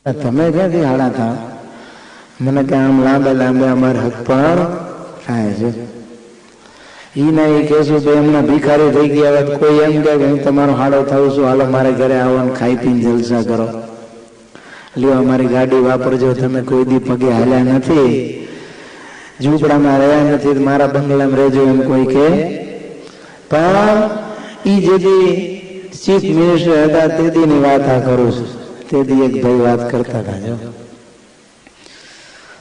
તમે ક્યાંથી હાડા થાવ? મને કે આમ લાંબે લાંબે અમારે હક પણ થાય છે. ઈ ના એ કહેશું તો એમના ભિખારી થઈ ગયા હોત. કોઈ એમ કે હું તમારો હાડો થાઉં છું, હાલો મારે ઘરે આવો ને ખાઈ પીને જલસા કરો, લ્યો અમારી ગાડી વાપરજો, તમે કોઈ દી પગે હાલ્યા નથી, ઝૂંપડામાં રહ્યા નથી, મારા બંગલામાં રહેજો એમ કોઈ કે. પણ ઈ જેથી ચીફ મિનિસ્ટર હતા તેથી ની વાત આ કરું છું. તેથી એક ભાઈ વાત કરતા હતા, જો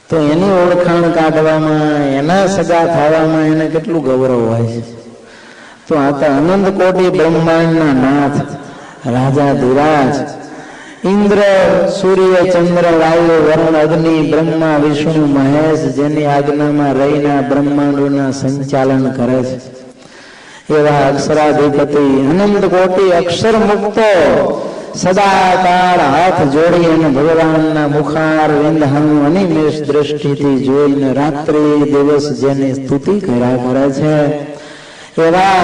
તો એની ઓળખાણ કાઢવામાં, એના સગા થવામાં એને કેટલું ગૌરવ હોય છે. તો આ તો અનંત કોટી બ્રહ્માંડના નાથ, રાજા ધીરાજ, ઇન્દ્ર, સૂર્ય, ચંદ્ર, વાયુ, વરુણ, અગ્નિ, બ્રહ્મા, વિષ્ણુ, મહેશ, જેની આજ્ઞામાં રહીને બ્રહ્માંડોના સંચાલન કરે છે એવા અક્ષરાધિપતિ, અનંત કોટી અક્ષર મુક્તો સદાકાળ હાથ જોડી અને ભગવાનના મુખાર વિંદહાનું અનિમેષ દ્રષ્ટિથી જોઈને રાત્રિ દિવસ જેની સ્તુતિ કર્યા કરે છે એવા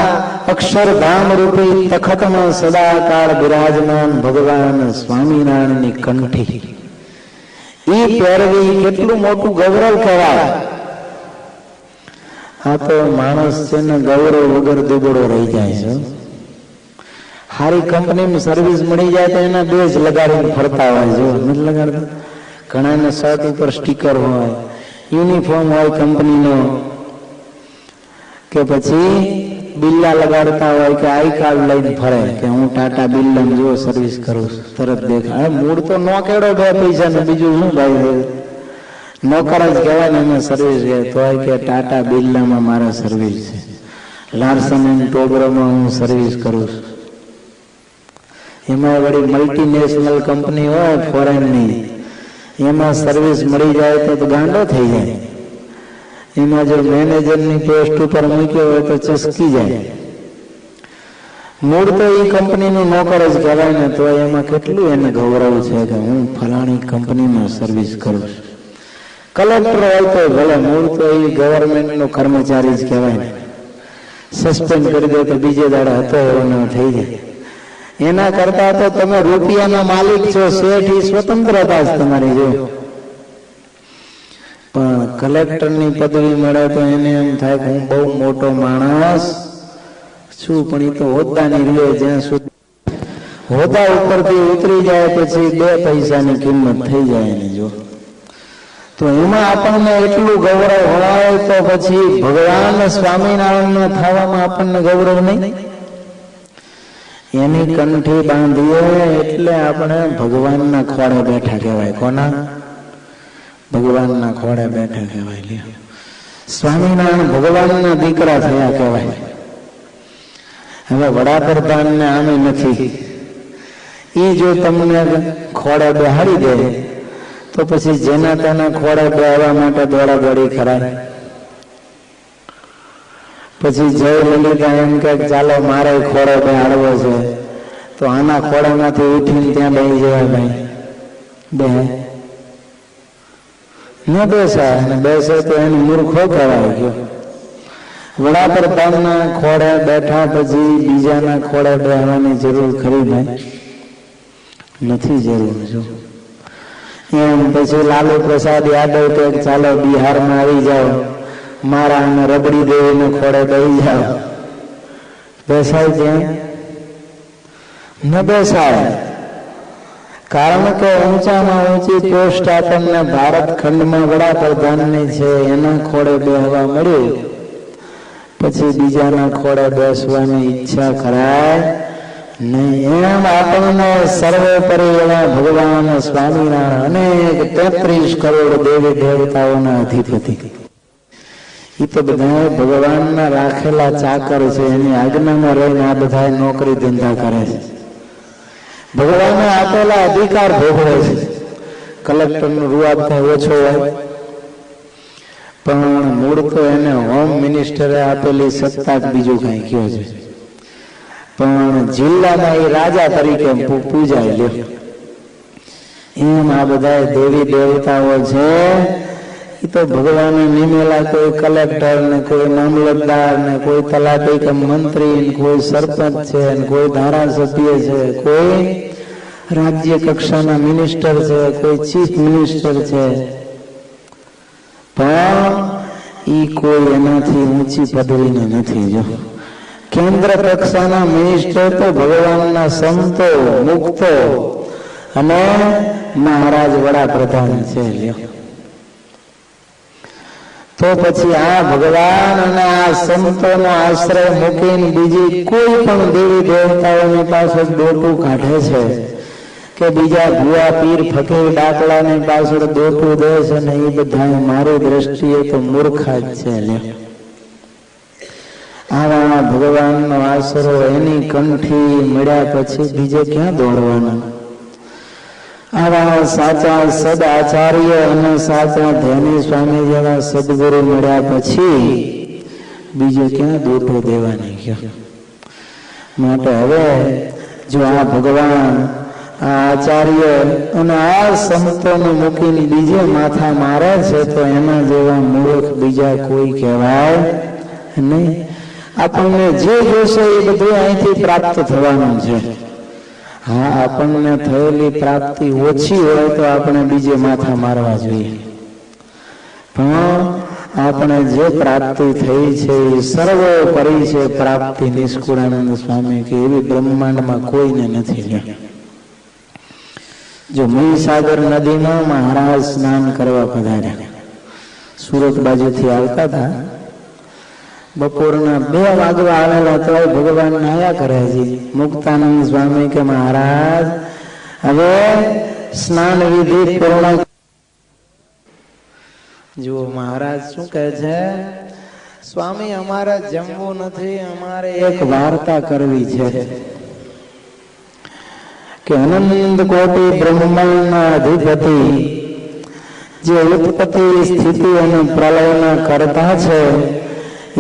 અક્ષરધામ રૂપી તખતમાં સદાકાળ બિરાજમાન ભગવાન સ્વામિનારાયણની કંઠી ઈ પહેરવી કેટલું મોટું ગૌરવ કહેવાય. આ તો માણસ છે ને ગૌરવ વગર દુબળો રહી જાય છે. સારી કંપનીમાં સર્વિસ મળી જાય તો એના બેજ લગાડીને ફરતા હોય, જો નથી લગાડતા. ઘણાને શર્ટ ઉપર સ્ટીકર હોય, યુનિફોર્મ હોય કંપનીનો, કે પછી બિલ્લા લગાડતા હોય, કે આઈ કાર્ડ લઈને ફરે કે હું ટાટા બિલ્લા જો સર્વિસ કરું છું, તરત દેખાય. મૂળ તો નોકેડો 2 પૈસા ને બીજું શું ભાઈ, નોકર જ કહેવાય ને એમાં સર્વિસ છે. તો કે ટાટા બિલ્લામાં મારા સર્વિસ છે, લાર્સન એન્ડ ટોબ્રોમાં હું સર્વિસ કરું છું. એમાં વળી મલ્ટીનેશનલ કંપની હોય ફોરેનની, એમાં સર્વિસ મળી જાય તો ગાંડો થઈ જાય. એમાં જો મેનેજરની પોસ્ટ ઉપર મૂક્યો હોય તો ચસકી જાય. મૂળ તો એ કંપનીનું નોકર જ કહેવાય ને, તો એમાં કેટલું એને ગૌરવ છે કે હું ફલાણી કંપનીમાં સર્વિસ કરું છું. કલેક્ટર હોય તો ભલે, મૂળ તો એ ગવર્મેન્ટનો કર્મચારી જ કહેવાય ને. સસ્પેન્ડ કરી દે તો બીજે દાડે હતો એવો ન થઈ જાય. એના કરતા તો તમે રૂપિયાના માલિક છો, શેઠ, એ સ્વતંત્રતા જ તમારી. જો પણ કલેક્ટરની પદવી મળે તો એને એમ થાય કે હું બહુ મોટો માણસ છું, પણ એ તો હોદ્દાની રહ્યો. જ્યાં સુધી હોદ્દા ઉપરથી ઉતરી જાય પછી 2 પૈસાની કિંમત થઈ જાય એની. જો તો એમાં આપણને એટલું ગૌરવ હોય તો પછી ભગવાન સ્વામિનારાયણના થવામાં આપણને ગૌરવ નહીં? એની કંઠી બાંધીએ એટલે આપણે ભગવાનના ખોળે બેઠા કહેવાય. કોના? ભગવાનના ખોળે બેઠા કહેવાય. સ્વામિનારાયણ ભગવાનના દીકરા થયા કહેવાય. હવે વડાપ્રધાનને આમે નથી, એ જો તમને ખોળે બેહાડી દે તો પછી જેના તેના ખોળે બેહવા માટે દોડાદોડી કરાય. પછી જય લલિતા એમ કે ચાલો મારે ખોળે બેહાડવો છે, તો આના ખોળામાંથી ઉઠીને ત્યાં બેસી જવાય? ભાઈ બે ન બેસાય, અને બેસે તો એની મૂર્ખો કહેવાય. ગયો વડાપ્રધાનના ખોળે બેઠા પછી બીજાના ખોળે બેહવાની જરૂર ખરી ભાઈ? નથી જરૂર. જો એમ પછી લાલુ પ્રસાદ યાદવ કે ચાલો બિહારમાં આવી જાઓ, મારા અને રબડી દેવીને ખોળે બેસી જાઓ. બેસાય ત્યાં? ન બેસાય. કારણ કે ઊંચામાં ઊંચી પોસ્ટ આપણને ભારત ખંડમાં વડાપ્રધાનની છે, એના ખોળે બેસવા મળ્યું પછી બીજાના ખોળે બેસવાની ઈચ્છા કરાય નહીં. એમ આપણને સર્વોપરી એવા ભગવાન સ્વામિનારાયણ અનેક 33 કરોડ દેવી દેવતાઓના અધિપતિ, એ તો બધા ભગવાનના રાખેલા ચાકર છે. એની આજ્ઞામાં રહીને આ બધા નોકરી ધંધા કરે છે, ભગવાને આપેલા અધિકાર ભોગવે છે. કલેક્ટરનો રૂઆબ કઈ ઓછો હોય, પણ મૂળ તો એને હોમ મિનિસ્ટરે આપેલી સત્તા બીજું કઈ કયો છે. પણ જિલ્લામાં એ રાજા તરીકે પૂજાય લે. એમ આ બધા દેવી દેવતાઓ છે, એ તો ભગવાને નિમેલા કોઈ કલેક્ટર ને, કોઈ મામલતદાર ને, કોઈ તલાટી કે મંત્રી, કોઈ સરપંચ છે, કોઈ ધારાસભ્ય છે, કોઈ રાજ્ય કક્ષાના મિનિસ્ટર છે, કોઈ ચીફ મિનિસ્ટર છે, પણ ઈ કોઈ એનાથી ઊંચી પદવીને નથી. જો કેન્દ્ર કક્ષાના મિનિસ્ટર તો ભગવાનના સંતો, મુક્તો અને મહારાજ વડાપ્રધાન છે. તો પછી આ ભગવાન અને આ સંતોનો આશ્રય મૂકીને બીજી કોઈ પણ દેવી દેવતાઓની પાસે દોટું કાઢે છે કે બીજા ભુવા પીર ફકીર ડાકલાની પાછળ દોટું દે છે ને એ બધા મારી દ્રષ્ટિએ તો મૂર્ખા જ છે. આવા ભગવાનનો આશરો એની કંઠી મળ્યા પછી બીજે ક્યાં દોડવાના? આવા સાચા સદાચાર્ય અને સાચા ધ્યાની સ્વામી જેવા સદગુરુ મળ્યા પછી બીજે ક્યાં દોટો દેવાની ગયો? માટે હવે જો આ ભગવાન, આ આચાર્ય અને આ સંતોને મૂકીને બીજે માથા મારે છે તો એના જેવા મૂર્ખ બીજા કોઈ કહેવાય નહીં. આપણને જે જોશે એ બધું અહીંથી પ્રાપ્ત થવાનું છે. હા, આપણને થયેલી પ્રાપ્તિ ઓછી હોય તો આપણે બીજે માથા મારવા જોઈએ, પણ આપણે જે પ્રાપ્તિ થઈ છે એ સર્વોપરી છે પ્રાપ્તિ. નિષ્કુળાનંદ સ્વામી કે એવી બ્રહ્માંડમાં કોઈને નથી. જો મહીસાગર નદીમાં મહારાજ સ્નાન કરવા પધાર્યા, સુરત બાજુથી આવતા હતા, બપોરના 2 વાગવા આવેલા તો ભગવાન નાયા કરે છે. મુક્તાનંદ સ્વામી કે મહારાજ હવે સ્નાન વિધિ પૂર્ણ. જુઓ મહારાજ શું કહે છે, સ્વામી અમારે જમવું નથી, અમારે એક વાર્તા કરવી છે કે અનંત કોટી બ્રહ્માંડના અધિપતિ જે ઉત્પત્તિ સ્થિતિ અને પ્રલયના કરતા છે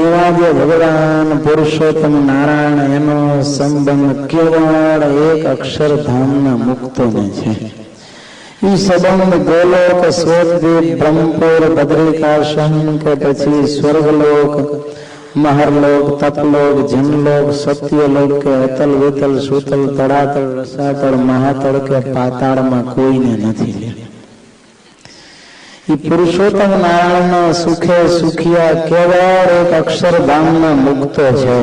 એવા જે ભગવાન પુરુષોત્તમ નારાયણ, એનો સંબંધ કેવળ એક અક્ષરધામના મુક્તોને છે. એ સંબંધ ગોલોક, સ્વર્ગદ્વીપ, બ્રહ્મપુર, બદ્રિકાશ્રમ કે પછી સ્વર્ગલોક, મહરલોક, તપલોક, જનલોક, સત્યલોક કે અતલ વિતલ સુતલ તળાતળ રસાતળ મહાતળ કે પાતાળમાં કોઈને નથી. એ પુરુષોત્તમ નારાયણના સુખે સુખિયા કેવળ એક અક્ષરધામના મુક્તો છે.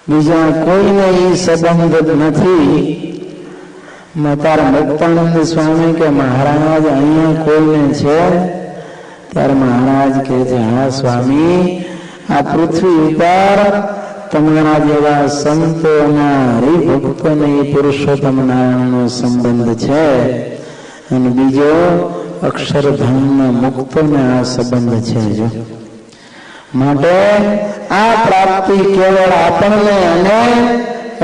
બીજા કોઈને એ સંબંધ નથી. તાર મુક્તાનંદ સ્વામી કે મહારાજ અહીંયા કોઈને છે? ત્યારે મહારાજ કહે છે, હા સ્વામી, આ પૃથ્વી ઉપર તમારા જેવા સંતો અને હરિભક્તોને એ પુરુષોત્તમ નારાયણનો સંબંધ છે અને બીજો અક્ષરધામના મુક્તોને આ સંબંધ છે. જો માટે આ પ્રાપ્તિ કેવળ આપણને અને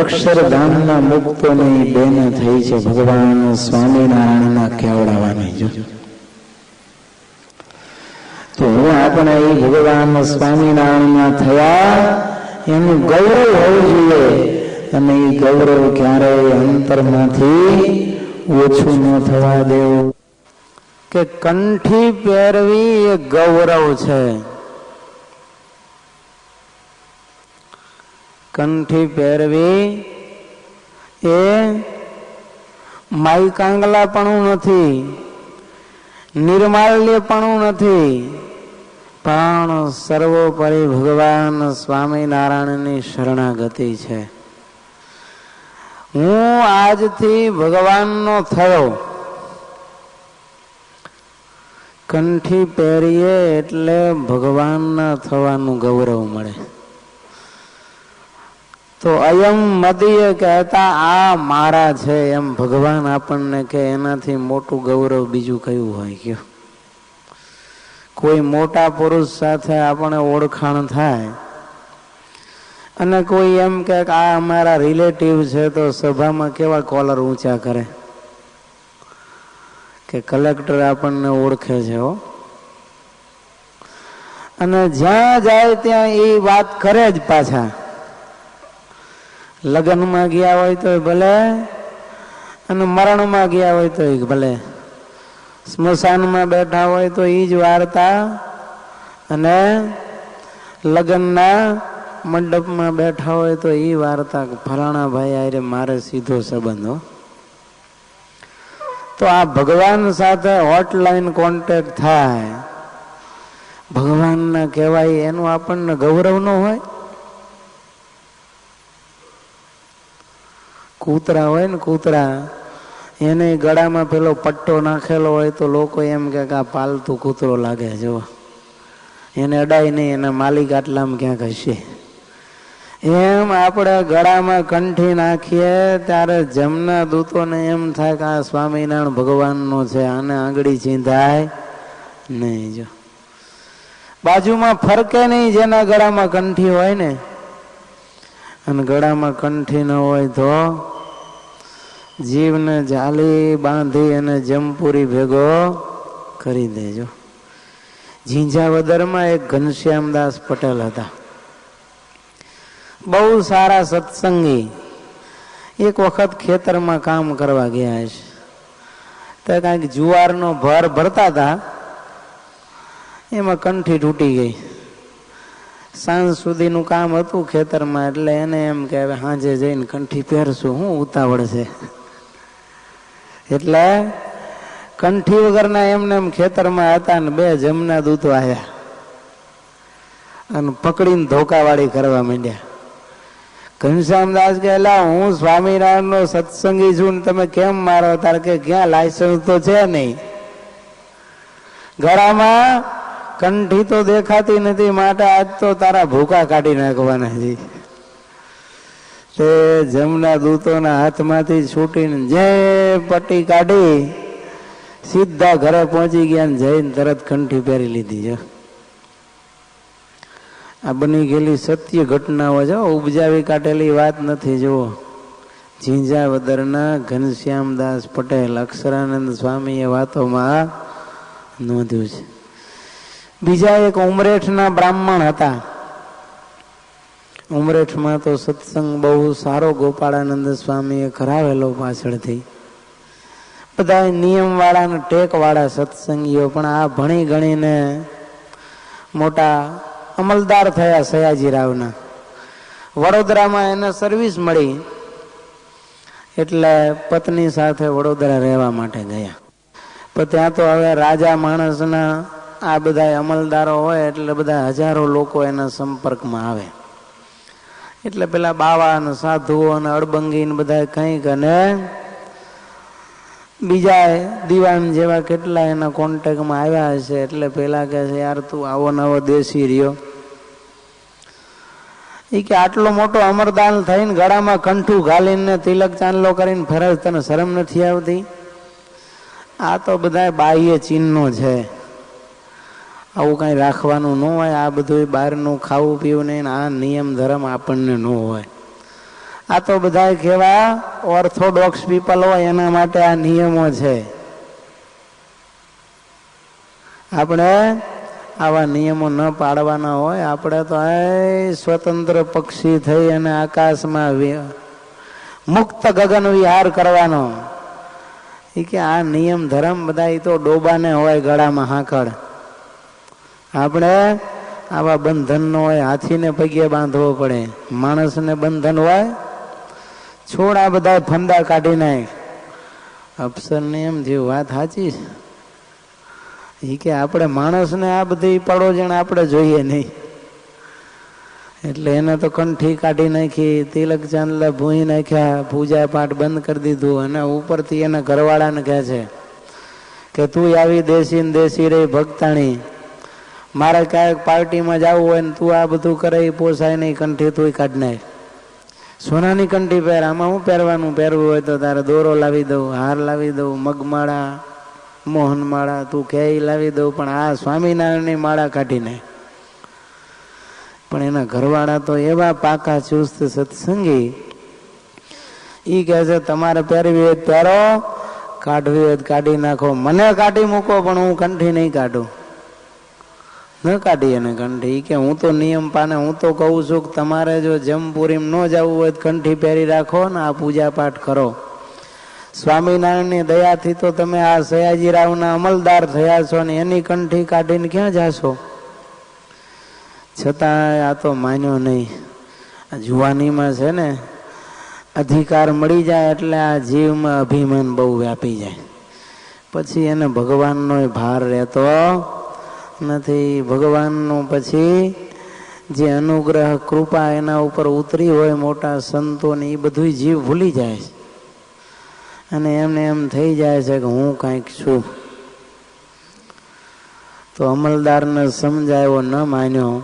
અક્ષરધામના મુક્તોને બેને થઈ છે ભગવાન સ્વામિનારાયણના કેવડાવાની. જો તો આપણે એ ભગવાન સ્વામિનારાયણના થયા એનું ગૌરવ હોવું જોઈએ અને એ ગૌરવ ક્યારેય અંતરમાંથી ઓછું ન થવા દેવું. કે કંઠી પહેરવી એ ગૌરવ છે. કંઠી પહેરવી એ માઈકાંગલાપણું નથી, નિર્માલ્યપણું નથી, પણ સર્વોપરી ભગવાન સ્વામિનારાયણની શરણાગતિ છે. હું આજથી ભગવાનનો થયો. કંઠી પહેરીએ એટલે ભગવાનના થવાનું ગૌરવ મળે. તો અયમ મદીય કહેતા આ મારા છે એમ ભગવાન આપણને કે એનાથી મોટું ગૌરવ બીજું કયું હોય? કયો કોઈ મોટા પુરુષ સાથે આપણે ઓળખાણ થાય અને કોઈ એમ કે આ અમારા રિલેટિવ છે તો સભામાં કેવા કોલર ઊંચા કરે કે કલેક્ટર આપણને ઓળખે છે હો. અને જ્યાં જાય ત્યાં એ વાત કરે જ. પાછા લગ્નમાં ગયા હોય તો ભલે અને મરણમાં ગયા હોય તો ભલે, સ્મશાનમાં બેઠા હોય તો એ જ વાર્તા અને લગ્નના મંડપમાં બેઠા હોય તો એ વાર્તા ફલાણા ભાઈ આરે મારે સીધો સંબંધો. તો આ ભગવાન સાથે હોટલાઈન કોન્ટેક્ટ થાય, ભગવાનના કહેવાય એનું આપણને ગૌરવ ન હોય? કૂતરા હોય ને કૂતરા, એને ગળામાં પેલો પટ્ટો નાખેલો હોય તો લોકો એમ કે આ પાલતુ કૂતરો લાગે. જો એને અડાય નહીં, એના માલિક આટલામાં ક્યાંક હશે. એમ આપણે ગળામાં કંઠી નાખીએ ત્યારે જમના દૂતોને એમ થાય કે આ સ્વામિનારાયણ ભગવાનનો છે, આને આંગળી ચીંધાય નહીં. જો બાજુમાં ફરકે નહીં જેના ગળામાં કંઠી હોય ને, અને ગળામાં કંઠી ન હોય તો જીવને જાલી બાંધી અને જમપુરી ભેગો કરી દેજો. ઝીંઝાવદરમાં એક ઘનશ્યામદાસ પટેલ હતા, બહુ સારા સત્સંગી. એક વખત ખેતરમાં કામ કરવા ગયા છે, તો કાંઈક જુવારનો ભર ભરતા હતા, એમાં કંઠી તૂટી ગઈ. સાંજ સુધીનું કામ હતું ખેતરમાં, એટલે એને એમ કે હવે સાંજે જઈને કંઠી પહેરશું, શું ઉતાવળ છે. એટલે કંઠી વગરના એમને એમ ખેતરમાં હતા ને બે જમના દૂતો આવ્યા અને પકડીને ધોકાવાળી કરવા માંડ્યા. ઘનશ્યામદાસ કે એલા હું સ્વામિનારાયણ નો સત્સંગી છું ને તમે કેમ મારો? તાર કે ક્યાં લાયસન્સ તો છે નહીં, ગળામાં કંઠી તો દેખાતી નથી, માટે આજ તો તારા ભૂકા કાઢી નાખવાના છે. તે જમના દૂતોના હાથમાંથી છૂટીને જે પટ્ટી કાઢી સીધા ઘરે પહોંચી ગયા ને જઈને તરત કંઠી પહેરી લીધી. છે આ બની ગયેલી સત્ય ઘટનાઓ છે, ઉપજાવી કાઢેલી વાત નથી. જુઓ, ઝીંઝાવદરના ઘનશ્યામદાસ પટેલ અક્ષરાનંદ સ્વામીએ વાતોમાં નોંધ્યું છે. બીજા એક ઉમરેઠના બ્રાહ્મણ હતા. ઉમરેઠમાં તો સત્સંગ બહુ સારો ગોપાળાનંદ સ્વામીએ કરાવેલો પાછળથી. બધા નિયમવાળા ને ટેકવાળા સત્સંગીઓ, પણ આ ભણી ગણીને મોટા અમલદાર થયા સયાજીરાવના. વડોદરામાં એને સર્વિસ મળી એટલે પત્ની સાથે વડોદરા રહેવા માટે ગયા. પણ ત્યાં તો હવે રાજા માણસના આ બધા અમલદારો હોય એટલે બધા હજારો લોકો એના સંપર્કમાં આવે. એટલે પેલા બાવા અને સાધુઓ અને અડબંગી ને બધા કંઈક, અને બીજા દીવાન જેવા કેટલા એના કોન્ટેક્ટમાં આવ્યા હશે. એટલે પેલા કહે છે યાર તું આવો નવો દેશી રહ્યો, એ કે આટલો મોટો અમરદાન થઈને ગળામાં કંઠું ઘાલીને તિલક ચાંદલો કરીને ફરે, તને શરમ નથી આવતી? આ તો બધા બાહ્ય ચિહ્નો છે, આવું કાંઈ રાખવાનું ન હોય. આ બધું બહારનું ખાવું પીવું નહીં, આ નિયમ ધર્મ આપણને ન હોય. આ તો બધા કેવા ઓર્થોડોક્સ પીપલ હોય એના માટે આ નિયમો છે. આપણે આવા નિયમો ન પાડવાના હોય. આપણે તો સ્વતંત્ર પક્ષી થઈ અને આકાશમાં મુક્ત ગગન વિહાર કરવાનો. એ કે આ નિયમ ધર્મ બધા એ તો ડોબાને હોય ગળામાં હાકડ. આપણે આવા બંધન ન હોય, હાથીને પગે બાંધવો પડે. માણસને બંધન હોય, છોડ આ બધા ફંદા કાઢી નાખ. અફસરને એમ થયું વાત સાચી છે. એ કે આપણે માણસને આ બધી પડોજણ આપણે જોઈએ નહીં. એટલે એને તો કંઠી કાઢી નાખી, તિલક ચાંદલા ભૂઈ નાખ્યા, પૂજા પાઠ બંધ કરી દીધું. અને ઉપરથી એના ઘરવાળાને કહે છે કે તું આવી દેશી ને દેશી રહી ભક્તાણી, મારે ક્યાંક પાર્ટીમાં જવું હોય ને તું આ બધું કરે એ પોસાય નહીં, કંઠી તું કાઢ નાખ. સોનાની કંઠી પહેર, આમાં શું પહેરવાનું? પહેરવું હોય તો તારે દોરો લાવી દઉં, હાર લાવી દઉં, મગમાળા, મોહનમાળા, તું કે લાવી દઉં, પણ આ સ્વામિનારાયણની માળા કાઢી નાખ. પણ એના ઘરવાળા તો એવા પાકા ચુસ્ત સત્સંગી, એ કહે છે તમારે પહેરવી હોય પહેરો, કાઢવી હોય કાઢી નાખો, મને કાઢી મૂકો પણ હું કંઠી નહીં કાઢું. ન કાઢી એને કંઠી. કે હું તો નિયમ પાને, હું તો કહું છું કે તમારે જો જમપુરીમાં ન જવું હોય કંઠી પહેરી રાખો ને આ પૂજા પાઠ કરો. સ્વામિનારાયણની દયાથી તો તમે આ સયાજીરાવના અમલદાર થયા છો ને એની કંઠી કાઢીને ક્યાં જાશો? છતાં આ તો માન્યો નહીં. જુવાનીમાં છે ને અધિકાર મળી જાય એટલે આ જીવમાં અભિમાન બહુ વ્યાપી જાય, પછી એને ભગવાનનો ભાર રહેતો નથી. ભગવાનનું પછી જે અનુગ્રહ કૃપા એના ઉપર ઉતરી હોય મોટા સંતોની, એ બધું જીવ ભૂલી જાય છે અને એમને એમ થઈ જાય છે કે હું કાંઈક છું. તો અમલદારને સમજાયો, ન માન્યો.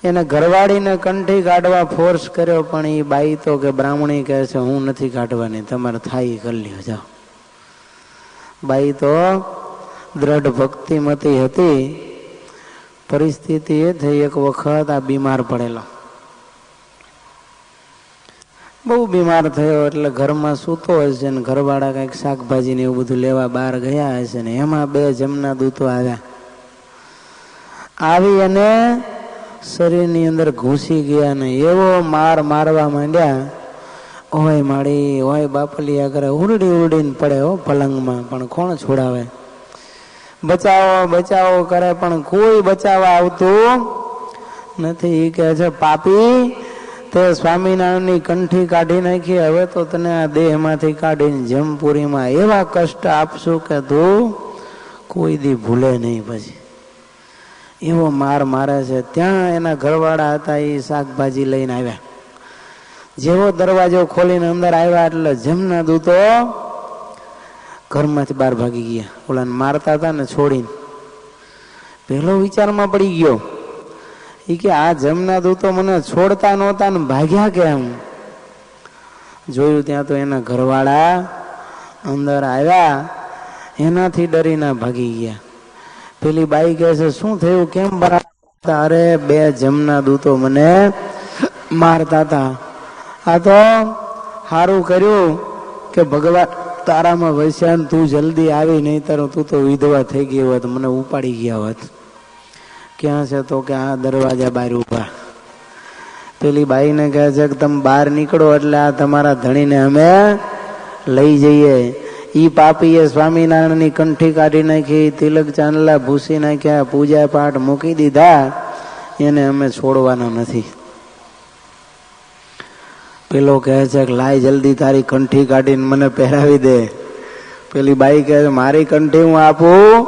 એને ઘરવાળીને કંઠી કાઢવા ફોર્સ કર્યો, પણ એ બાઈ તો કે બ્રાહ્મણી કહે છે હું નથી કાઢવાની, તમારે થાય કરી લ્યો જાઓ. બાઈ તો દ્રઢ ભક્તિમતી હતી. પરિસ્થિતિ એ થઈ, એક વખત આ બીમાર પડેલો, બહુ બીમાર થયો એટલે ઘરમાં સૂતો હશે ને ઘરવાળા કંઈક શાકભાજી ને એવું બધું લેવા બહાર ગયા હશે ને એમાં 2 જમના દૂતો આવ્યા. આવી અને શરીરની અંદર ઘૂસી ગયા ને એવો મારવા માંડ્યા. ઓય માડી, ઓય બાપલિયા કરે, ઉરડીને પડે હો પલંગમાં, પણ કોણ છોડાવે? બચાવો બચાવો કરે પણ કોઈ બચાવવા આવતું નથી. એ કહે છે પાપી, તે સ્વામિનારાયણની કંઠી કાઢી નાખી, હવે તો તને આ દેહમાંથી કાઢીને જમપુરીમાં એવા કષ્ટ આપશું કે તું કોઈ દી ભૂલે નહીં. પછી એવો મારે છે. ત્યાં એના ઘરવાળા હતા, એ શાકભાજી લઈને આવ્યા. જેવો દરવાજો ખોલીને અંદર આવ્યા એટલે જમના દૂતો ઘરમાંથી બહાર ભાગી ગયા. ઓલાને મારતા હતા ને છોડીને. પેલો વિચારમાં પડી ગયો, એ કે આ જમના દૂતો મને છોડતા નહોતા ને ભાગ્યા કેમ? જોયું ત્યાં તો એના ઘરવાળા અંદર આવ્યા, એનાથી ડરીને ભાગી ગયા. પેલી બાઈ કહે છે શું થયું, કેમ બરાબર? અરે 2 જમના દૂતો મને મારતા હતા. આ તો સારું કર્યું કે ભગવાન તારામાં વસ્યા, તું જલ્દી આવી, નહીં તારું તું તો વિધવા થઈ ગઈ હોત, મને ઉપાડી ગયા હોત. ક્યાં છે? તો કે આ દરવાજા બહાર ઉભા. પેલી બાઈને કહે છે કે તમે બહાર નીકળો એટલે આ તમારા ધણીને અમે લઈ જઈએ. ઈ પાપીએ સ્વામિનારાયણની કંઠી કાઢી નાખી, તિલક ચાંદલા ભૂસી નાખ્યા, પૂજા પાઠ મૂકી દીધા, એને અમે છોડવાના નથી. પેલો કહે છે કે લાય જલ્દી તારી કંઠી કાઢીને મને પહેરાવી દે. પેલી બાઈ કહે છે મારી કંઠી હું આપું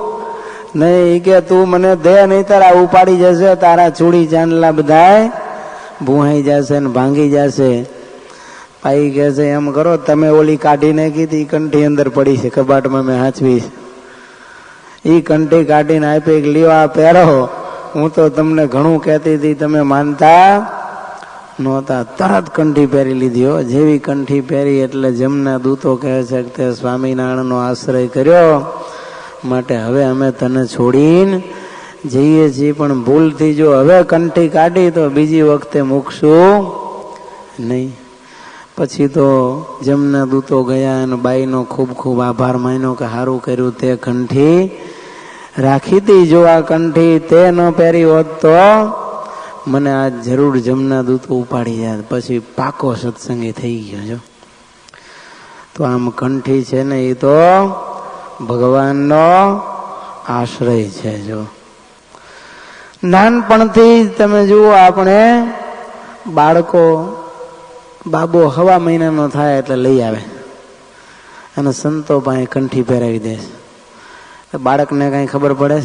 નહીં, કે તું મને દે, નહીં તારા ઉપાડી જશે, તારા ચૂડી ચાંદલા બધાય ભૂહાઈ જશે ને ભાંગી જશે. ભાઈ કહે છે એમ કરો, તમે ઓલી કાઢી નાખી હતી કંઠી અંદર પડી છે કબાટમાં, મેં હાચવી. એ કંઠી કાઢીને આપી, લ્યો આ પહેરો. હું તો તમને ઘણું કહેતી હતી, તમે માનતા નહોતા. તરત કંઠી પહેરી લીધી. જેવી કંઠી પહેરી એટલે જમના દૂતો કહે છે કે તે સ્વામિનારાયણનો આશ્રય કર્યો માટે હવે અમે તને છોડીને જઈએ છીએ, પણ ભૂલથી જો હવે કંઠી કાઢી તો બીજી વખતે મૂકશું નહીં. પછી તો જમના દૂતો ગયા અને બાઈનો ખૂબ ખૂબ આભાર માન્યો કે સારું કર્યું તે કંઠી રાખી હતી. જો આ કંઠી તે ન પહેરી હોત તો મને આ જરૂર જમના દૂતો ઉપાડી જાય. પછી પાકો સત્સંગી થઈ ગયો. જો તો આમ કંઠી છે ને એ તો ભગવાનનો આશ્રય છે. જો નાનપણથી તમે જુઓ, આપણે બાળકો બાબો 1.5 મહિનાનો થાય એટલે લઈ આવે અને સંતો પાસે કંઠી પહેરાવી દે. બાળકને કઈ ખબર પડે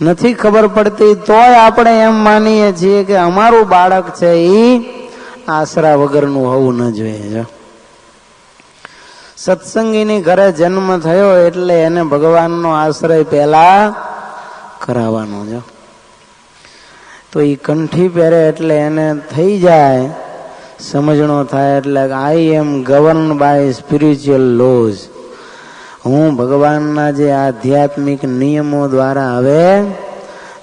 નથી? ખબર પડતી. તોય આપણે એમ માનીએ છીએ કે અમારું બાળક છે એ આશરા વગરનું હોવું ન જોઈએ. જો સત્સંગીની ઘરે જન્મ થયો એટલે એને ભગવાનનો આશ્રય પહેલા કરાવવાનો. જો તો એ કંઠી પહેરે એટલે એને થઈ જાય, સમજણો થાય એટલે આઈ એમ ગવર્ન બાય સ્પિરિચ્યુઅલ લોઝ. હું ભગવાનના જે આધ્યાત્મિક નિયમો દ્વારા હવે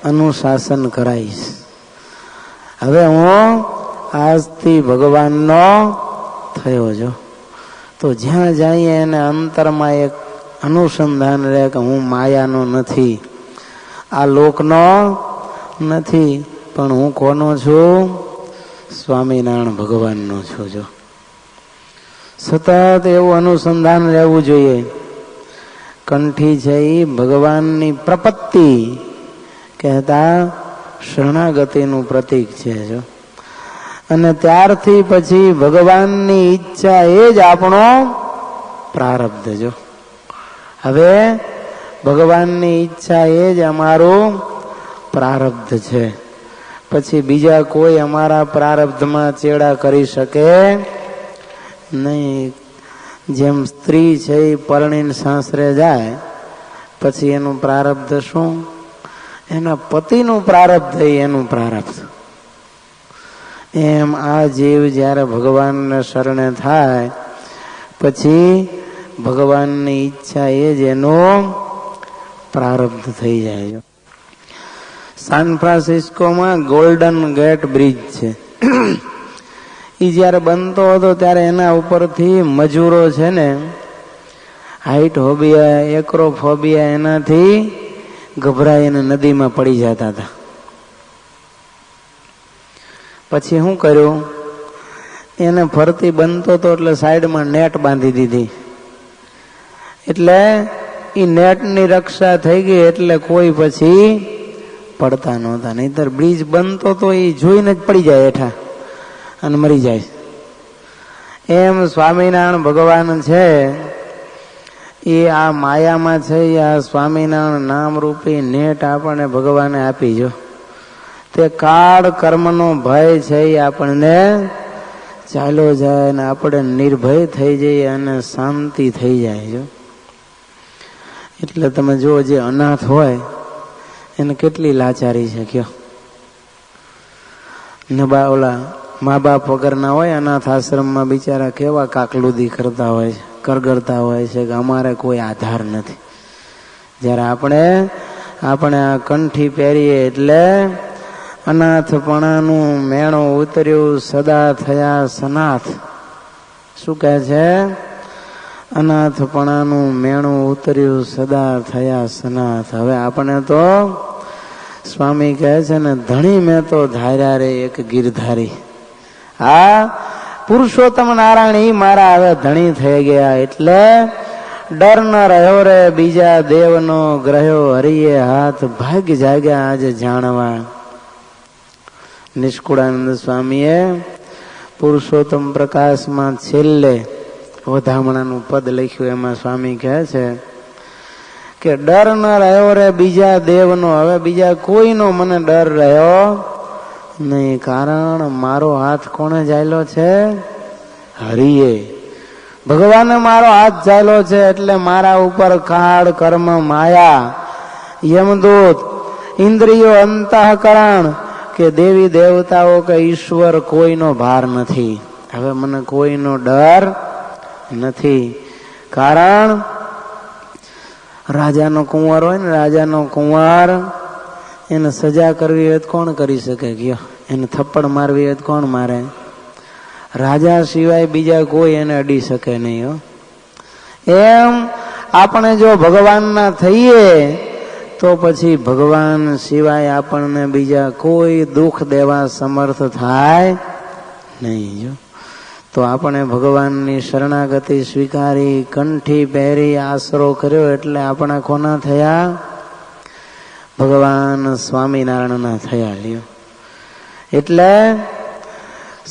અનુશાસન કરાઈશ. હવે હું આજથી ભગવાનનો થયો. જો તો જ્યાં જઈએ એને અંતરમાં એક અનુસંધાન રહે કે હું માયાનો નથી, આ લોકનો નથી, પણ હું કોનો છું? સ્વામિનારાયણ ભગવાનનો છું. જો સતત એવું અનુસંધાન રહેવું જોઈએ. કંઠી છે એ ભગવાનની પ્રપત્તિ કહેતા શરણાગતિનું પ્રતીક છે. જો અને ત્યારથી પછી ભગવાનની ઈચ્છા એ જ આપણો પ્રારબ્ધ. જો હવે ભગવાનની ઈચ્છા એ જ અમારું પ્રારબ્ધ છે. પછી બીજા કોઈ અમારા પ્રારબ્ધમાં ચેડા કરી શકે નહીં. જેમ સ્ત્રી છે એ પરણીને સાસરે જાય પછી એનું પ્રારબ્ધ શું? એના પતિનું પ્રારબ્ધ એનું પ્રારબ્ધ. એમ આ જીવ જ્યારે ભગવાનને શરણે થાય પછી ભગવાનની ઈચ્છા એ જ એનું પ્રારબ્ધ થઈ જાય. સાન ફ્રાન્સિસ્કોમાં ગોલ્ડન ગેટ બ્રિજ છે. એ જ્યારે બનતો હતો ત્યારે એના ઉપરથી મજૂરો છે ને હાઈટ હોબિયા એક્રોફોબિયા એનાથી ગભરાઈને નદીમાં પડી જતા હતા. પછી શું કર્યું? એને ફરતી બનતો હતો એટલે સાઈડમાં નેટ બાંધી દીધી. એટલે એ નેટની રક્ષા થઈ ગઈ એટલે કોઈ પછી પડતા નહોતા. નહીતર બ્રિજ બનતો તો એ જોઈને જ પડી જાય હેઠા અને મરી જાય. એમ સ્વામિનારાયણ ભગવાન છે એ આ માયામાં છે. આ સ્વામિનારાયણ નામરૂપી નેટ આપણને ભગવાને આપી. જો તે કાળ કર્મનો ભય છે એ આપણને ચાલ્યો જાય ને આપણે નિર્ભય થઈ જઈએ અને શાંતિ થઈ જાય. જો એટલે તમે જો જે અનાથ હોય એને કેટલી લાચારી છે. કયો નબા ઓલા મા બાપ વગરના હોય અનાથ આશ્રમમાં બિચારા કેવા કાકલુદી કરતા હોય છે, કરગરતા હોય છે કે અમારે કોઈ આધાર નથી. જ્યારે આપણે આ કંઠી પહેરીએ એટલે અનાથપણાનું મેણું ઉતર્યું સદા થયા સનાથ. શું કહે છે? અનાથપણાનું મેણું ઉતર્યું સદા થયા સનાથ. હવે આપણે તો સ્વામી કહે છે ને ધણી મેં તો ધાર્યા રે એક ગિરધારી. આ પુરુષોત્તમ નારાયણ ઈ મારા હવે ધણી થઈ ગયા. એટલે ડર ન રહ્યો રે બીજા દેવનો ગ્રહ્યો હરિયે હાથ ભાગ જાગ્યા આજે જાણવા. નિષ્કુળાનંદ સ્વામીએ પુરુષોત્તમ પ્રકાશમાં છેલ્લે વધામણાનું પદ લખ્યું. એમાં સ્વામી કહે છે કે ડર ન રહ્યો રે બીજા દેવનો, હવે બીજા કોઈનો મને ડર રહ્યો નહીં. કારણ મારો હાથ કોણે ચાલ્યો છે? હરિએ. ભગવાને મારો હાથ ચાલ્યો છે એટલે મારા ઉપર કાળ કર્મ માયા યમદૂત ઇન્દ્રિયો અંતઃકરણ કે દેવી દેવતાઓ કે ઈશ્વર કોઈનો ભાર નથી. હવે મને કોઈનો ડર નથી. કારણ રાજાનો કુંવર હોય ને, રાજાનો કુંવર એને સજા કરવી હોય તો કોણ કરી શકે? કયો એને થપ્પડ મારવી હોય તો કોણ મારે? રાજા સિવાય બીજા કોઈ એને અડી શકે નહીં. એમ આપણે જો ભગવાનના થઈએ તો પછી ભગવાન સિવાય આપણને બીજા કોઈ દુઃખ દેવા સમર્થ થાય નહીં. તો આપણે ભગવાનની શરણાગતિ સ્વીકારી, કંઠી પહેરી, આશરો કર્યો એટલે આપણે કોના થયા? ભગવાન સ્વામિનારાયણના થયા. લ્યો એટલે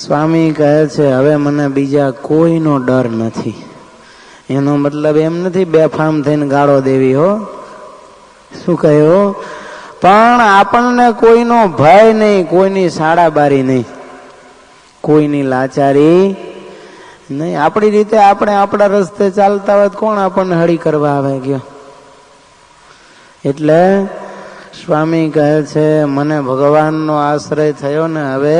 સ્વામી કહે છે હવે મને બીજા કોઈનો ડર નથી. એનો મતલબ એમ નથી બેફામ થઈને ગાળો દેવી. હો શું કહ્યું? પણ આપણને કોઈનો ભય નહીં, કોઈની સાડાબારી નહીં, કોઈની લાચારી નહીં. આપણી રીતે આપણે આપણા રસ્તે ચાલતા હોય કોણ આપણને હળી કરવા આવે? ગયો એટલે સ્વામી કહે છે મને ભગવાનનો આશ્રય થયો ને હવે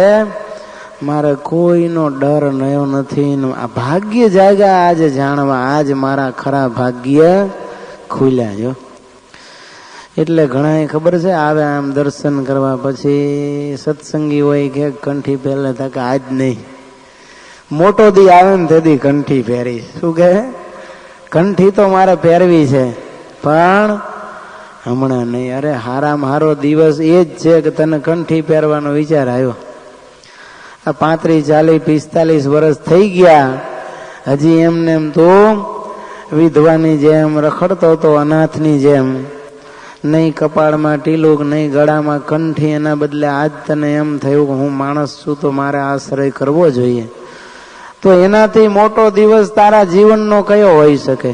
મારે કોઈનો ડર નયો નથી. આ ભાગ્ય જાગ્યા આજે જાણવા, આજ મારા ખરા ભાગ્ય ખુલ્યા. જો એટલે ઘણા ખબર છે આવે આમ દર્શન કરવા, પછી સત્સંગી હોય કે કંઠી પહેલા થાય કે આજ નહીં, મોટો દી આવે ને તેથી કંઠી પહેરી. શું કહે? કંઠી તો મારે પહેરવી છે પણ હમણાં નહીં. અરે હારામાં હારો દિવસ એ જ છે કે તને કંઠી પહેરવાનો વિચાર આવ્યો. આ 35, 40, 45 વર્ષ થઈ ગયા, હજી એમને એમ તો વિધવાની જેમ રખડતો હતો, અનાથની જેમ. નહીં કપાળમાં ટીલુક, નહીં ગળામાં કંઠી, એના બદલે આજ તને એમ થયું કે હું માણસ છું તો મારે આશ્રય કરવો જોઈએ, તો એનાથી મોટો દિવસ તારા જીવનનો કયો હોઈ શકે?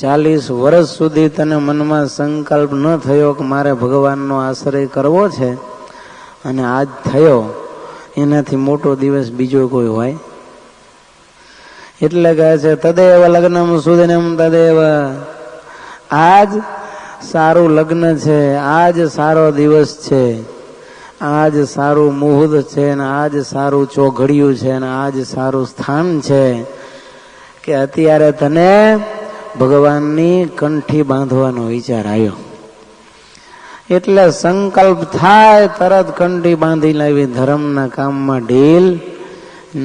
40 વર્ષ સુધી તને મનમાં સંકલ્પ ન થયો કે મારે ભગવાનનો આશ્રય કરવો છે, અને આજ થયો, એનાથી મોટો દિવસ બીજો કોઈ હોય? એટલે કહે છે તદેવ લગ્નમ સુદિનમ તદેવ, આજ સારું લગ્ન છે, આજ સારો દિવસ છે, આજ સારું મુહૂર્ત છે, ને આજ સારું ચોઘડિયું છે, ને આજ સારું સ્થાન છે કે અત્યારે તને ભગવાનની કંઠી બાંધવાનો વિચાર આવ્યો. એટલે સંકલ્પ થાય તરત કંઠી બાંધી લાવી, ધર્મના કામમાં ઢીલ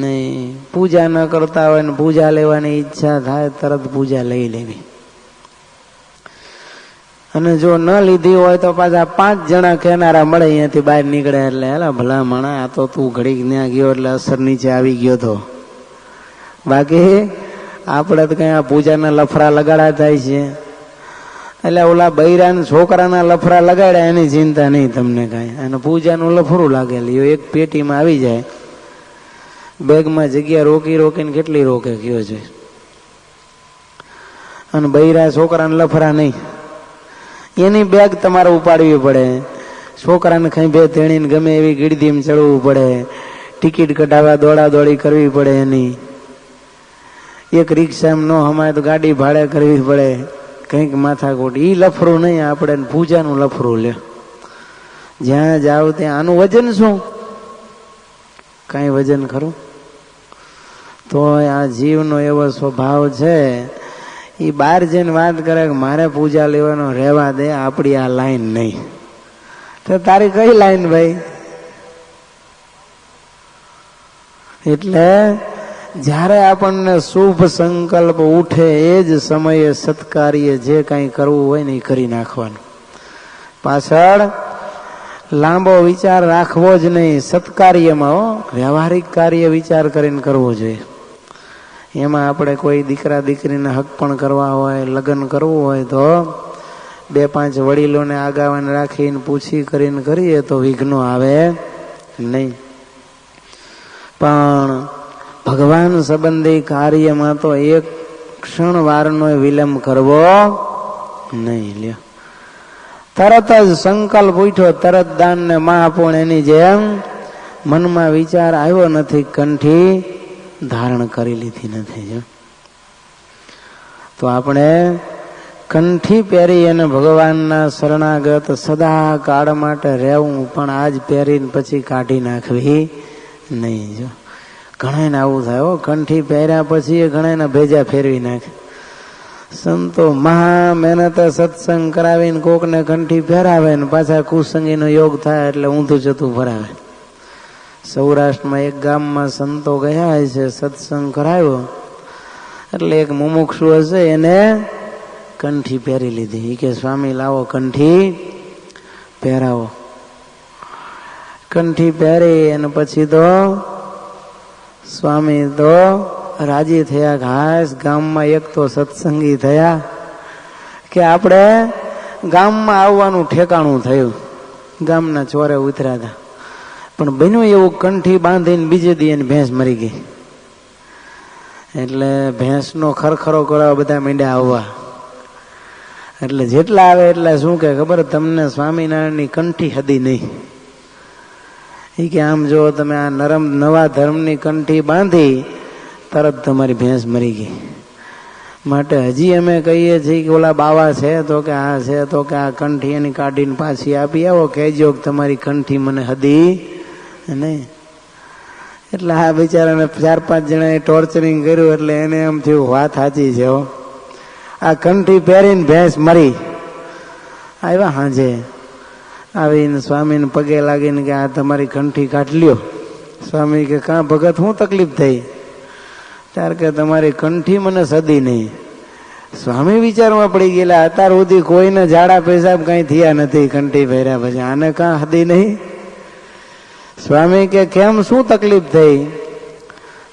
નહીં. પૂજા ન કરતા હોય ને પૂજા લેવાની ઈચ્છા થાય તરત પૂજા લઈ લેવી, અને જો ન લીધી હોય તો પાછા 5 જણા કહેનારા મળે અહીંયાથી બહાર નીકળે એટલે હેલા ભલા માણા, આ તો તું ઘડીક ત્યાં ગયો એટલે અસર નીચે આવી ગયો તો, બાકી આપણે તો કઈ આ પૂજાના લફરા લગાડા થાય છે. એટલે ઓલા બૈરાના છોકરાના લફરા લગાડ્યા એની ચિંતા નહીં તમને કાંઈ, અને પૂજાનું લફરું લાગેલું એક પેટીમાં આવી જાય, બેગમાં જગ્યા રોકી રોકીને કેટલી રોકે કયો છે, અને બૈરા છોકરાને લફરા નહીં, એની બેગ તમારે ઉપાડવી પડે, છોકરાને કઈ બે તેણીને ગમે એવી ગીડધીમ ચડવું પડે, ટિકિટ કઢાવવા દોડા દોડી કરવી પડે, એની એક રિક્ષામાં ન હમાય તો ગાડી ભાડે કરવી પડે, કંઈક માથાકૂટ. ઈ લફરું નહીં, આપણે પૂજાનું લફરું લે. જ્યાં જાવ ત્યાં આનું વજન શું? કાંઈ વજન ખરું? તો આ જીવનો એવો સ્વભાવ છે, એ બહાર જઈને વાત કરે કે મારે પૂજા લેવાનો રહેવા દે, આપણી આ લાઈન નહીં. તો તારી કઈ લાઈન ભાઈ? એટલે જ્યારે આપણને શુભ સંકલ્પ ઉઠે એ જ સમયે સત્કાર્ય જે કાંઈ કરવું હોય ને એ કરી નાખવાનું. પાછળ લાંબો વિચાર રાખવો જ નહીં. સત્કાર્યમાં વ્યવહારિક કાર્ય વિચાર કરીને કરવો જોઈએ. એમાં આપણે કોઈ દીકરા દીકરીને હક પણ કરવા હોય, લગ્ન કરવું હોય તો 2-5 વડીલોને આગાવાને રાખીને પૂછી કરીને કરીએ તો વિઘ્નો આવે નહીં. પણ ભગવાન સંબંધી કાર્યમાં તો એક ક્ષણ વારનો વિલંબ કરવો નહીં. લ્યો, તરત જ સંકલ્પ ઉઠ્યો, તરત દાન ને મહાપુણ, એની જેમ મનમાં વિચાર આવ્યો નથી, કંઠી ધારણ કરી લીધી નથી. જો તો આપણે કંઠી પહેરી અને ભગવાનના શરણાગત સદા કાળ માટે રહેવું, પણ આજ પહેરીને પછી કાઢી નાખવી નહીં. જો ઘણાને આવું થાય, કંઠી પહેર્યા પછી ઘણાના ભેજા ફેરવી નાખે. સંતો મહા મહેનતે સત્સંગ કરાવીને કોકને કંઠી પહેરાવે ને પાછા કુસંગીનો યોગ થાય એટલે ઊંધું જતું ભરાવે. સૌરાષ્ટ્રમાં એક ગામમાં સંતો ગયા છે, સત્સંગ કરાવ્યો એટલે એક મુમુક્ષુ હશે એને કંઠી પહેરી લીધી. એ કે સ્વામી લાવો કંઠી પહેરાવો. કંઠી પહેરી અને પછી તો સ્વામી તો રાજી થયા. ખાસ ગામમાં એક તો સત્સંગી થયા કે આપણે ગામમાં આવવાનું ઠેકાણું થયું. ગામના ચોરે ઉતર્યા હતા, પણ બન્યું એવું કંઠી બાંધીને બીજે દી એની ભેંસ મરી ગઈ. એટલે ભેંસનો ખરખરો કરવા બધા માંડ્યા આવવા. એટલે જેટલા આવે એટલા શું કે ખબર, તમને સ્વામિનારાયણની કંઠી હદી નહીં. એ કે આમ જો તમે આ નવા ધર્મની કંઠી બાંધી તરત તમારી ભેંસ મરી ગઈ. માટે હજી અમે કહીએ છીએ કે ઓલા બાવા છે તો કે આ છે તો કે આ કંઠી એની કાઢીને પાછી આપી આવો, કહેજો કે તમારી કંઠી મને હદી નહીં. એટલે આ બિચારાને 4-5 જણાએ ટોર્ચરિંગ કર્યું એટલે એને એમ થયું વાત સાચી છે. આ કંઠી પહેરીને ભેંસ મરી. આવ્યા હાંજે આવીને સ્વામીને પગે લાગીને કે આ તમારી કંઠી કાઢી લ્યો. સ્વામી કે કાં ભગત શું તકલીફ થઈ? ત્યારે કે તમારી કંઠી મને સદી નહીં. સ્વામી વિચારમાં પડી ગયેલા, અત્યાર સુધી કોઈને ઝાડા પેશાબ કઈ થયા નથી કંઠી પહેર્યા પછી, આને કાં હદી નહીં? સ્વામી કે કેમ, શું તકલીફ થઈ?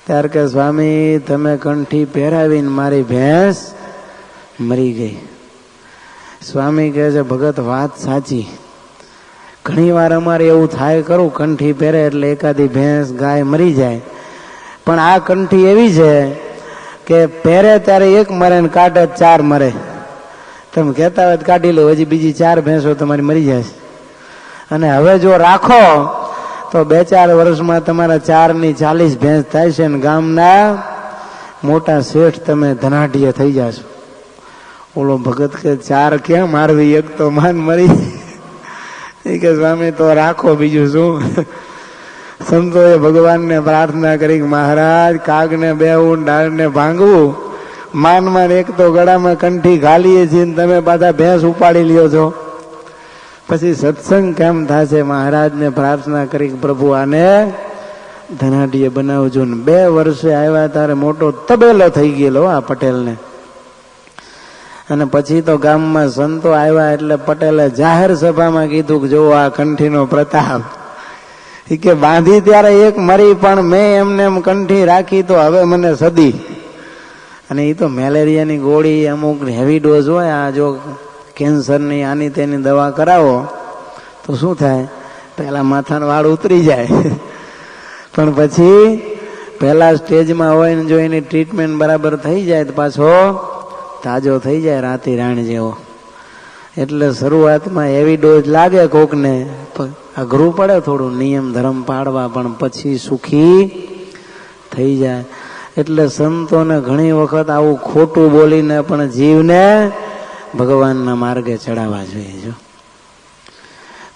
ત્યારે કે સ્વામી તમે કંઠી પહેરાવીને મારી ભેંસ મરી ગઈ. સ્વામી કહે છે ભગત વાત સાચી. ઘણી વાર અમારે એવું થાય કરું, કંઠી પહેરે એટલે એકાદી ભેંસ ગાય મરી જાય, પણ આ કંઠી એવી છે કે પહેરે ત્યારે એક મરે ને કાઢે 4 મરે. તમે કહેતા હોય કાઢી લો, હજી બીજી 4 ભેંસો તમારી મરી જાય. અને હવે જો રાખો તો 2-4 વર્ષમાં તમારા 4 ની 40 ભેંસ થાય છે ને ગામના મોટા શેઠ તમે ધનાઢ્ય થઈ જશો. ઓલો ભગત કે 4 ક્યાં મારવી, એક તો માન મરી. એ કે સ્વામી તો રાખો, બીજું શું. સંતોએ ભગવાનને પ્રાર્થના કરી કે મહારાજ કાગને બેવું, ડાળને ભાંગવું, માનમાં એક તો ગળામાં કંઠી ઘાલીએ છીએ ને તમે પાછા ભેંસ ઉપાડી લ્યો છો, પછી સત્સંગ કેમ થશે. મહારાજને પ્રાર્થના કરી કે પ્રભુ આને ધનાઢ્ય બનાવજો. ને 2 વર્ષે આવ્યા ત્યારે મોટો તબેલો થઈ ગયેલો આ પટેલને. અને પછી તો ગામમાં સંતો આવ્યા એટલે પટેલે જાહેર સભામાં કીધું કે જો આ કંઠીનો પ્રતાપ. એ કે બાંધી ત્યારે એક મરી, પણ મેં એમને એમ કંઠી રાખી તો હવે મને સદી. અને એ તો મેલેરિયાની ગોળી અમુક હેવી ડોઝ હોય. આ જો કેન્સરની આની તેની દવા કરાવો તો શું થાય, પહેલા માથાનો વાળ ઉતરી જાય, પણ પછી પહેલા સ્ટેજમાં હોય ને જો એની ટ્રીટમેન્ટ બરાબર થઈ જાય તો પાછો તાજો થઈ જાય રાતી રાણ જેવો. એટલે શરૂઆતમાં એવી ડોઝ લાગે કોકને, અઘરું પડે થોડું નિયમ ધર્મ પાડવા, પણ પછી સુખી થઈ જાય. એટલે સંતોને ઘણી વખત આવું ખોટું બોલીને પણ જીવને ભગવાનના માર્ગે ચડાવવા જોઈએ. જો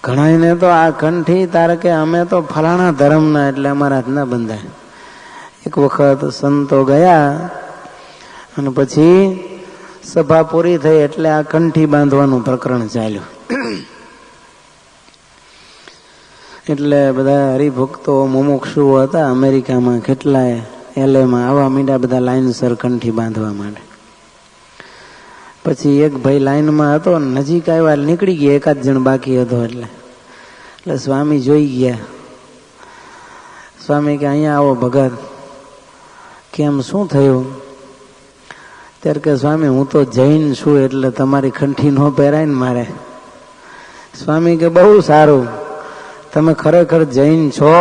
ઘણાને તો આ કંઠી તારે કે અમે તો ફલાણા ધર્મના એટલે અમારા હાથ ના બંધાય. એક વખત સંતો ગયા અને પછી સભા પૂરી થઈ એટલે આ કંઠી બાંધવાનું પ્રકરણ ચાલ્યું. એટલે બધા હરિભક્તો મુમુક્ષુઓ હતા અમેરિકામાં, કેટલાય LAમાં આવવા માંડ્યા બધા લાઈનસર કંઠી બાંધવા માટે. પછી એક ભાઈ લાઈનમાં હતો, નજીક આવ્યા, નીકળી ગયા, 1 જણ બાકી હતો. એટલે સ્વામી જોઈ ગયા. સ્વામી કે અહીંયા આવો ભગત. કેમ, શું થયું? ત્યારે કે સ્વામી હું તો જૈન છું એટલે તમારી કંઠી ન પહેરાય ને મારે. સ્વામી કે બહુ સારું, તમે ખરેખર જૈન છો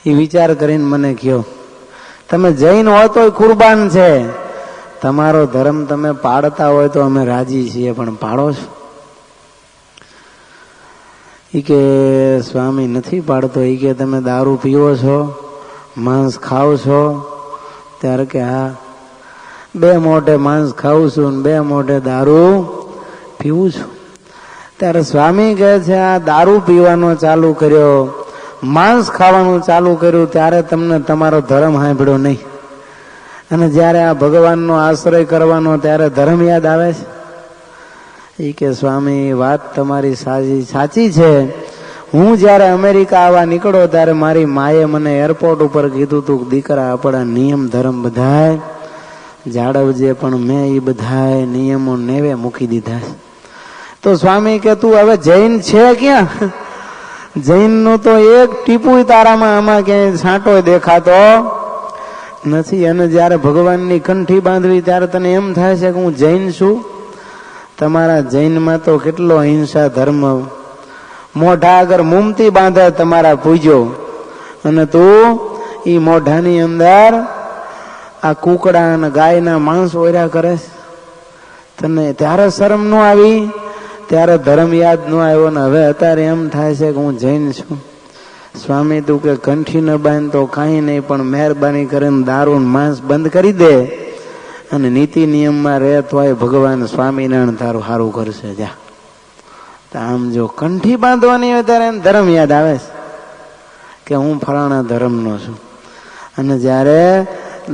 એ વિચાર કરીને મને કહો. તમે જૈન હોય તો કુરબાન છે, તમારો ધર્મ તમે પાડતા હોય તો અમે રાજી છીએ, પણ પાડો છો? એ કે સ્વામી નથી પાડતો. એ કે તમે દારૂ પીવો છો, માંસ ખાવ છો? ત્યારે કે હા, 2 મોઢે માંસ ખાઉં છું ને 2 મોઢે દારૂ પીવું છું. ત્યારે સ્વામી કહે છે આ દારૂ પીવાનો ચાલુ કર્યો, માંસ ખાવાનું ચાલુ કર્યું ત્યારે તમને તમારો ધર્મ સાંભળ્યો નહીં, અને જ્યારે આ ભગવાનનો આશ્રય કરવાનો ત્યારે ધર્મ યાદ આવે છે. એ કે સ્વામી વાત તમારી સાચી છે. હું જ્યારે અમેરિકા આવવા નીકળ્યો ત્યારે મારી માએ મને એરપોર્ટ ઉપર કીધું તું દીકરા આપણા નિયમ ધર્મ બધાય જાળવજે, પણ મેં એ બધાય નિયમો નેવે મૂકી દીધા. તો સ્વામી કે તું હવે જૈન છે ક્યાં? જૈનનું તો એક ટીપું તારામાં આમાં ક્યાંય છાંટો દેખાતો નથી. અને જ્યારે ભગવાનની કંઠી બાંધવી ત્યારે તને એમ થાય છે કે હું જૈન છું. તમારા જૈનમાં તો કેટલો હિંસા ધર્મ, મોઢા આગળ મુમતી બાંધે તમારા પૂજો, અને તું એ મોઢાની અંદર આ કુકડા અને ગાયના માંસ ઓર્યા કરે. તને ત્યારે શરમ ન આવી, ત્યારે ધર્મ યાદ ન આવ્યો, ને હવે અત્યારે એમ થાય છે કે હું જૈન છું. સ્વામી તું કે કંઠી ન બાંધ તો કાંઈ નહીં, પણ મહેરબાની કરીને દારૂ માંસ બંધ કરી દે અને નીતિ નિયમમાં રહે તો ભગવાન સ્વામિનારાયણ તારું સારું કરશે. જા આમ જો કંઠી બાંધવાની હોય ત્યારે ધર્મ યાદ આવે છે કે હું ફલાણા ધર્મનો છું, અને જ્યારે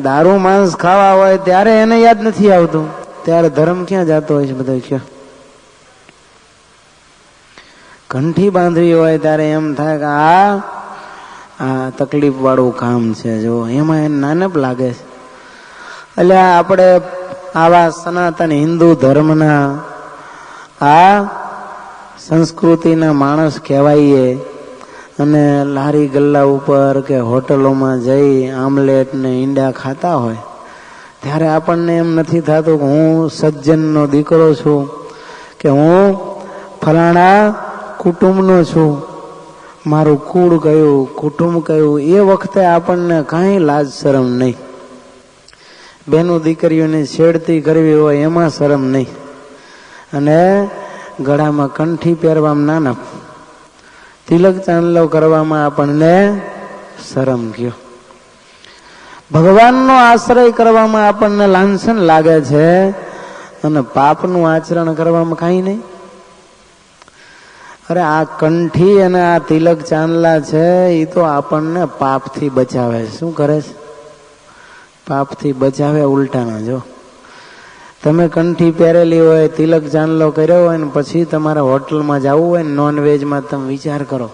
દારૂ માંસ ખાવા હોય ત્યારે એને યાદ નથી આવતું. ત્યારે ધર્મ ક્યાં જતો હોય છે બધા? ક્યાં કંઠી બાંધવી હોય ત્યારે એમ થાય કે આ તકલીફ વાળું કામ છે. જો એમાં એને નાનપ લાગે છે. એટલે આપણે આવા સનાતન હિન્દુ ધર્મના આ સંસ્કૃતિના માણસ કહેવાઈએ, અને લારી ગલ્લા ઉપર કે હોટલોમાં જઈ આમલેટ ને ઈંડા ખાતા હોય ત્યારે આપણને એમ નથી થતું કે હું સજ્જનનો દીકરો છું, કે હું ફલાણા કુટુંબનો છું, મારું કુળ કયું, કુટુંબ કયું, એ વખતે આપણને કાંઈ લાજ શરમ નહીં. બેનું દીકરીઓને છેડતી કરવી હોય એમાં શરમ નહીં, અને ગળામાં કંઠી પહેરવામાં ના તિલક ચાંદલો કરવામાં આપણને શરમ ગયો. ભગવાનનો આશ્રય કરવામાં આપણને લાંછન લાગે છે, અને પાપનું આચરણ કરવામાં કાંઈ નહીં. અરે આ કંઠી અને આ તિલક ચાંદલા છે એ તો આપણને પાપથી બચાવે. શું કરે છે? પાપથી બચાવે ઉલટાના. જો તમે કંઠી પહેરેલી હોય, તિલક ચાંદલો કર્યો હોય ને પછી તમારે હોટલમાં જવું હોય ને નોનવેજમાં, તમે વિચાર કરો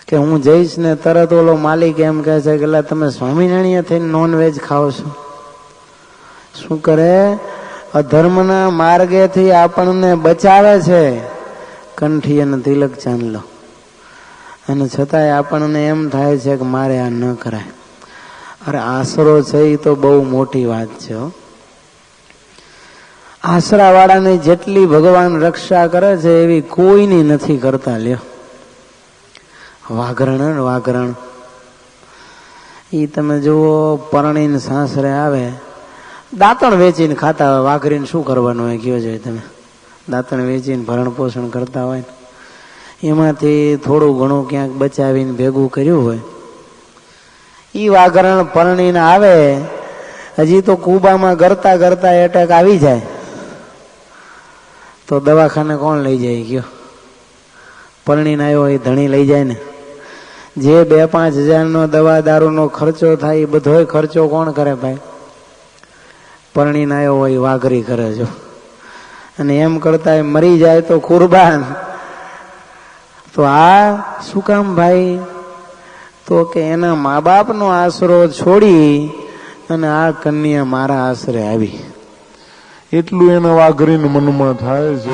કે હું જઈશ ને તરત ઓલો માલિક એમ કહે છે કે તમે સ્વામિનારાયણ થઈને નોનવેજ ખાઓ છો. શું કરે? અધર્મના માર્ગેથી આપણને બચાવે છે કંઠી અને તિલક ચાંદલો, અને છતાંય આપણને એમ થાય છે કે મારે આ ન કરાય. અરે આશરો છે એ તો બહુ મોટી વાત છે. આશરાવાળાની જેટલી ભગવાન રક્ષા કરે છે એવી કોઈની નથી કરતા. લ્યો વાઘરણ એ તમે જુઓ, પરણીને સાસરે આવે, દાંતણ વેચીને ખાતા હોય. વાઘરીને શું કરવાનું હોય કયો જોઈએ તમે? દાંતણ વેચીને ભરણ પોષણ કરતા હોય ને એમાંથી થોડું ઘણું ક્યાંક બચાવીને ભેગું કર્યું હોય. ઈ વાઘરણ પરણીને આવે, હજી તો કુબામાં ગરતા ગરતા એટેક આવી જાય તો દવાખાને કોણ લઈ જાય કયો? પરણીને આવ્યો એ ધણી લઈ જાય ને. જે 2-5 હજારનો દવા દારૂનો ખર્ચો થાય એ બધોય ખર્ચો કોણ કરે ભાઈ? પરણીને આવ્યો હોય વાઘરી કરે. જો અને એમ કરતા મરી જાય તો કુરબાન. તો આ શું કામ ભાઈ? તો કે એના મા બાપનો આશરો છોડી અને આ કન્યા મારા આશરે આવી, એટલું એના વાઘરીને મનમાં થાય છે.